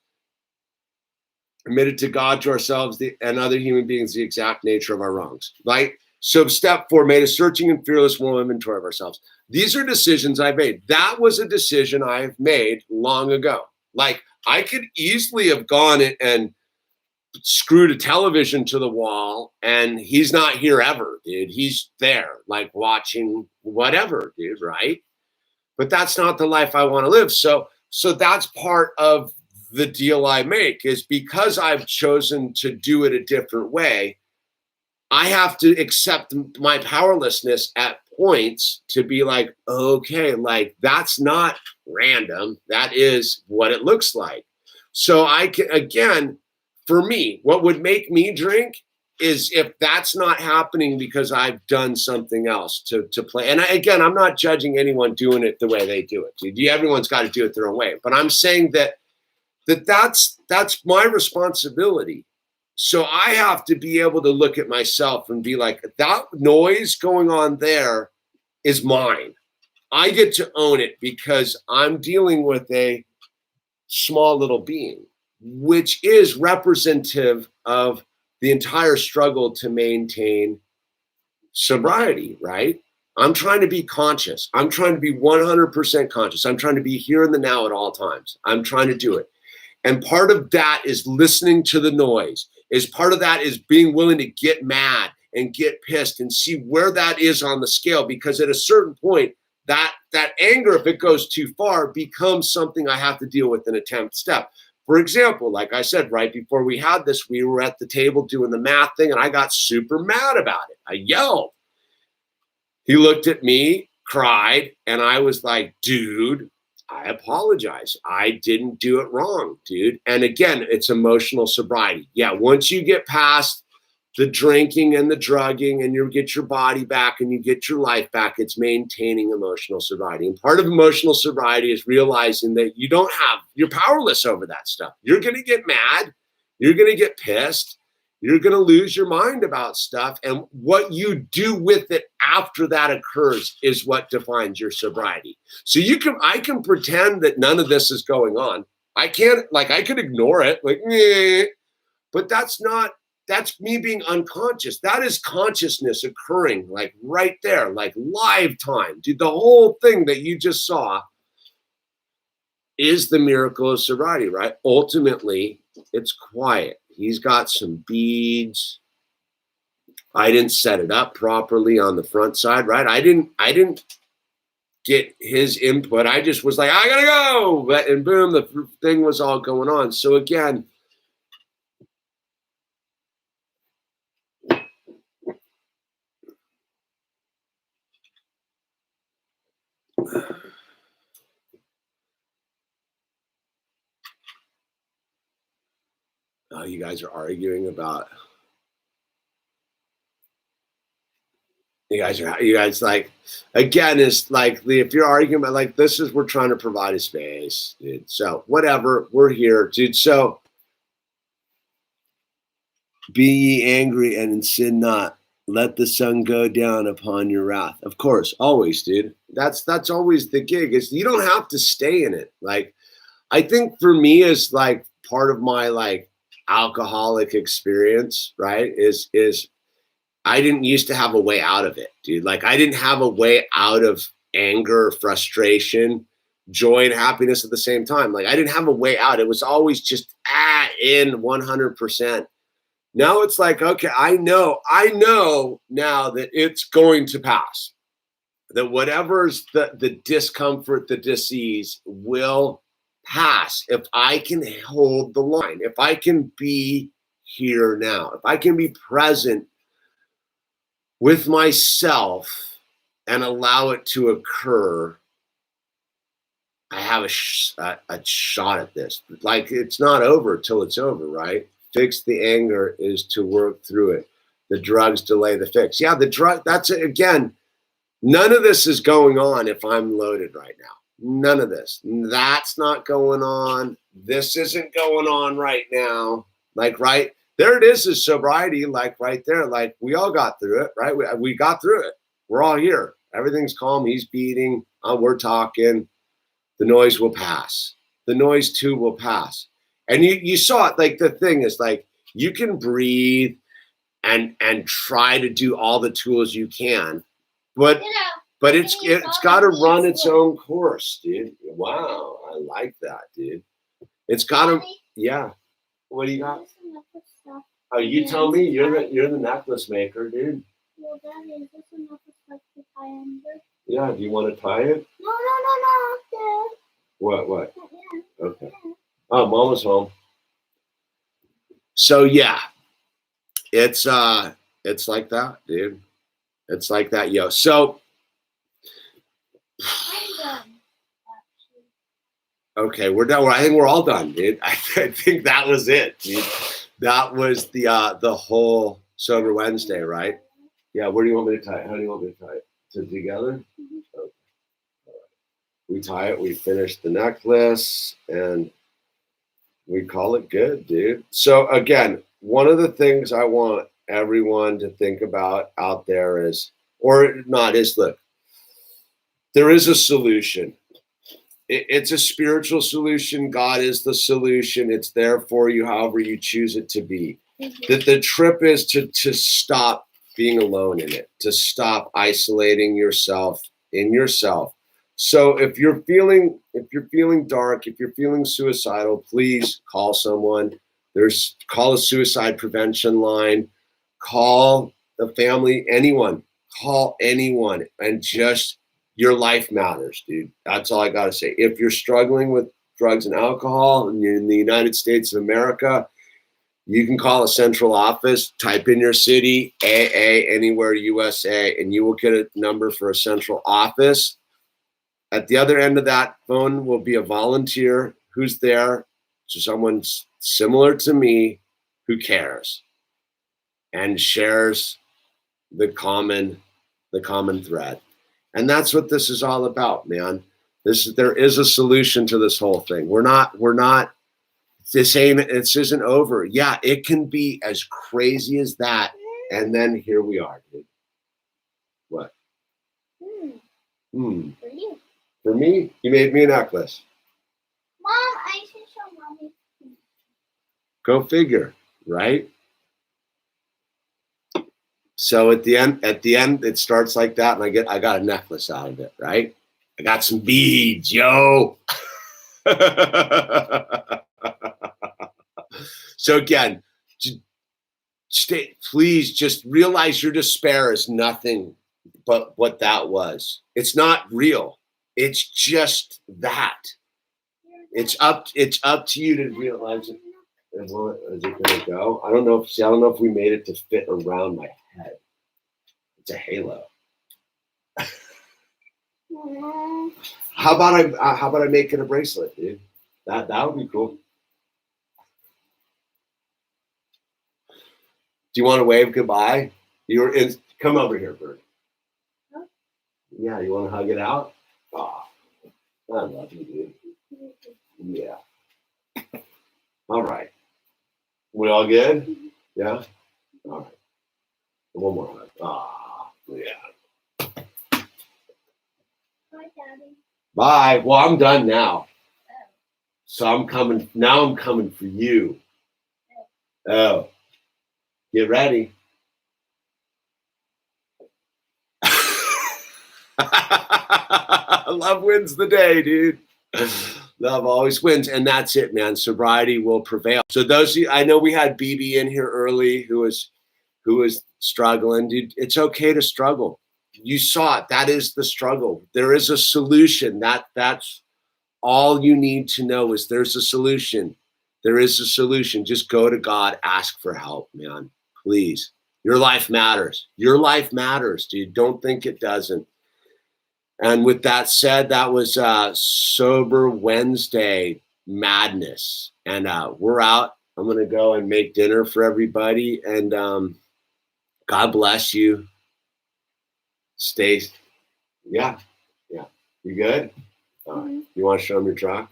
Speaker 2: admitted to God, to ourselves, and other human beings the exact nature of our wrongs, right? So step 4, made a searching and fearless moral inventory of ourselves. These are decisions I made. That was a decision I have made long ago. Like, I could easily have gone and screwed a television to the wall, and he's not here ever, dude. He's there, like, watching whatever, dude, right? But that's not the life I want to live. So that's part of the deal I make, is because I've chosen to do it a different way, I have to accept my powerlessness at points to be like, okay, like, that's not random. That is what it looks like. So I can, again, for me, what would make me drink is if that's not happening because I've done something else to play. And again, I'm not judging anyone doing it the way they do it. Everyone's got to do it their own way. But I'm saying that's my responsibility. So I have to be able to look at myself and be like, that noise going on there is mine. I get to own it because I'm dealing with a small little being, which is representative of the entire struggle to maintain sobriety, right? I'm trying to be conscious. I'm trying to be 100% conscious. I'm trying to be here in the now at all times. I'm trying to do it. And part of that is listening to the noise. Part of that is being willing to get mad and get pissed and see where that is on the scale. Because at a certain point, that anger, if it goes too far, becomes something I have to deal with in a 10th step. For example, like I said, right before we had this, we were at the table doing the math thing, and I got super mad about it. I yelled. He looked at me, cried, and I was like, dude, I apologize. I didn't do it wrong, dude. And again, it's emotional sobriety. Yeah, once you get past the drinking and the drugging and you get your body back and you get your life back, it's maintaining emotional sobriety. And part of emotional sobriety is realizing that you're powerless over that stuff. You're going to get mad. You're going to get pissed. You're going to lose your mind about stuff. And what you do with it after that occurs is what defines your sobriety. So I can pretend that none of this is going on. I could ignore it, like, meh, but that's me being unconscious. That is consciousness occurring, like, right there, like live time. Dude, the whole thing that you just saw is the miracle of sobriety, right? Ultimately, it's quiet. He's got some beads. I didn't set it up properly on the front side, right? I didn't get his input. I just was like, I gotta go. And boom, the thing was all going on. So again, Oh, you guys are arguing about. You guys like, again, it's like if you're arguing about like this is we're trying to provide a space, dude. So whatever, we're here, dude. So be ye angry and sin not. Let the sun go down upon your wrath. Of course, always, dude. That's always the gig. Is you don't have to stay in it. Like, I think for me is like part of my like alcoholic experience, right? Is I didn't used to have a way out of it, dude. Like I didn't have a way out of anger, frustration, joy, and happiness at the same time. Like I didn't have a way out. It was always just in 100%. Now it's like, okay, I know now that it's going to pass. That whatever's the discomfort, the disease will pass if I can hold the line, if I can be here now, if I can be present with myself and allow it to occur. I have a shot at this. Like it's not over till it's over, right? Fix the anger is to work through it. The drugs delay the fix. Yeah, the drug, that's it. Again, none of this is going on if I'm loaded right now. None of this. That's not going on. This isn't going on right now. Like, right there it is sobriety, like right there. Like we all got through it, right? We got through it. We're all here. Everything's calm. He's beating. We're talking. The noise will pass. The noise too will pass. And you saw it. Like the thing is like you can breathe and try to do all the tools you can, but it's got to run its own course, dude. Wow, I like that, dude. It's got to, yeah. What do you got? Oh, you tell me. You're the necklace maker, dude.
Speaker 3: Well, Daddy, is this a necklace like to tie under?
Speaker 2: Yeah. Do you want to tie it?
Speaker 3: No, Dad.
Speaker 2: What?
Speaker 3: Yeah.
Speaker 2: Okay. Oh, Mama's home. So yeah, it's like that, dude. It's like that, yo. So.
Speaker 3: I'm done.
Speaker 2: Okay, we're done. I think we're all done, dude. I think that was it, dude. That was the whole Sober Wednesday, right? Yeah. Where do you want me to tie it? How do you want me to tie it? Together?
Speaker 3: Mm-hmm.
Speaker 2: Okay. We tie it. We finish the necklace, and we call it good, dude. So again, one of the things I want everyone to think about out there is, or not, is look. There is a solution. It's a spiritual solution. God is the solution. It's there for you, however you choose it to be. That the trip is to stop being alone in it, to stop isolating yourself in yourself. So if you're feeling dark, if you're feeling suicidal, please call someone. Call a suicide prevention line, call the family, anyone, call anyone, and just your life matters, dude. That's all I got to say. If you're struggling with drugs and alcohol and you're in the United States of America, you can call a central office, type in your city, AA, anywhere USA, and you will get a number for a central office. At the other end of that phone will be a volunteer who's there, so someone similar to me who cares and shares the common thread. And that's what this is all about, man. There is a solution to this whole thing. This isn't over. Yeah, it can be as crazy as that. And then here we are, dude. What?
Speaker 3: For you.
Speaker 2: For me? You made me a necklace.
Speaker 3: Mom, I should show Mommy.
Speaker 2: Go figure, right? So at the end, it starts like that, and I got a necklace out of it, right? I got some beads, yo. So again, please just realize your despair is nothing but what that was. It's not real. It's just that. It's up to you to realize it. Is it gonna go? I don't know if we made it to fit around my head. It's a halo. How about I make it a bracelet, dude? That would be cool. Do you want to wave goodbye? Come over here, Bird.
Speaker 3: Huh?
Speaker 2: Yeah, you want to hug it out? Oh, I love you, dude. Yeah. All right. We all good? Yeah? All right. One more hug. Ah, yeah.
Speaker 3: Bye, Daddy.
Speaker 2: Bye. Well, I'm done now. So I'm coming. Now I'm coming for you. Oh. Get ready. Love wins the day, dude. Love always wins, and that's it, man. Sobriety will prevail. So those of you, I know we had BB in here early who was struggling, dude. It's okay to struggle. You saw it. That is the struggle. There is a solution. That's all you need to know is there's a solution. There is a solution. Just go to God, ask for help, man. Please. Your life matters. Your life matters, dude. Don't think it doesn't. And with that said, that was Sober Wednesday madness. And we're out. I'm going to go and make dinner for everybody. And God bless you. Stay. Yeah. Yeah. You good? You want to show them your truck?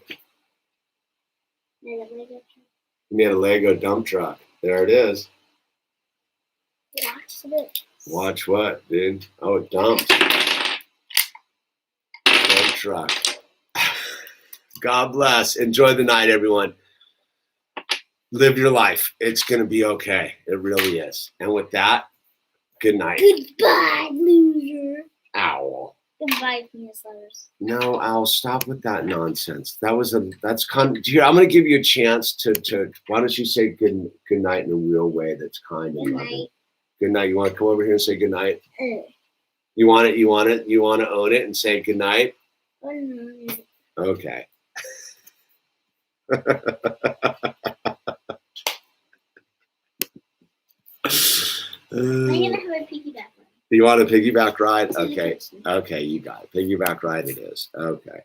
Speaker 2: You made a Lego dump truck. There it is.
Speaker 3: Watch this.
Speaker 2: Watch what, dude? Oh, it dumps. Dump truck. God bless. Enjoy the night, everyone. Live your life. It's going to be okay. It really is. And with that, good night.
Speaker 3: Goodbye, loser.
Speaker 2: Owl.
Speaker 3: Goodbye, newsletters.
Speaker 2: No, Owl, stop with that nonsense. That's kind of, I'm going to give you a chance to why don't you say good night in a real way that's kind and
Speaker 3: Good
Speaker 2: loving.
Speaker 3: night.
Speaker 2: Good night. You want to come over here and say good night? You want it? You want to own it and say good night? Okay.
Speaker 3: I'm gonna have a piggyback ride.
Speaker 2: You want a piggyback ride? Okay. Okay, you got it. Piggyback ride it is. Okay.